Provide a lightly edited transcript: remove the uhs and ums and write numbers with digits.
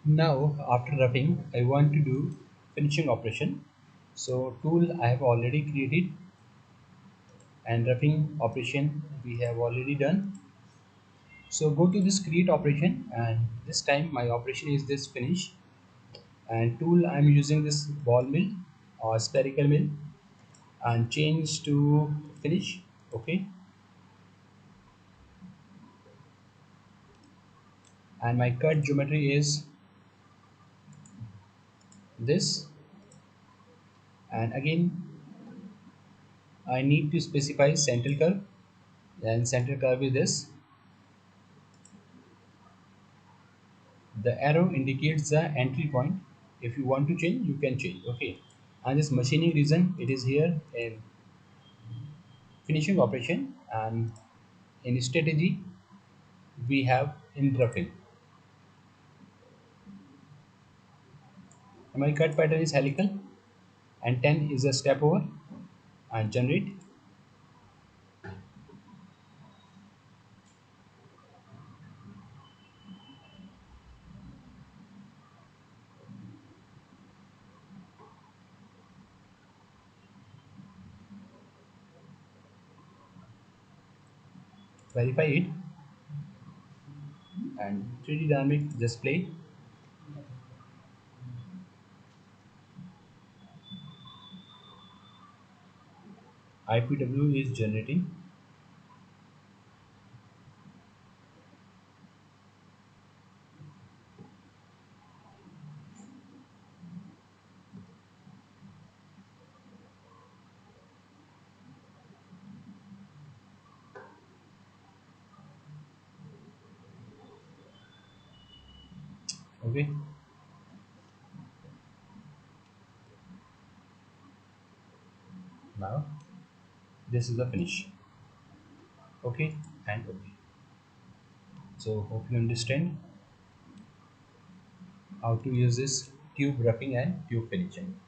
Now after roughing I want to do finishing operation. So tool I have already created and roughing operation we have already done. So go to this create operation, and this time my operation is this finish, and tool I'm using this ball mill or spherical mill, and change to finish. Okay, and my cut geometry is this, and again I need to specify central curve, and central curve is this. The arrow indicates the entry point. If you want to change, you can change. Okay, and this machining region, it is here in finishing operation, and in strategy we have in roughing. My cut pattern is helical, and 10 is a step over, and generate. Verify it, and 3D dynamic display. IPW is generating. Okay, now this is the finish. Okay, and okay. So hope you understand how to use this tube roughing and tube finishing.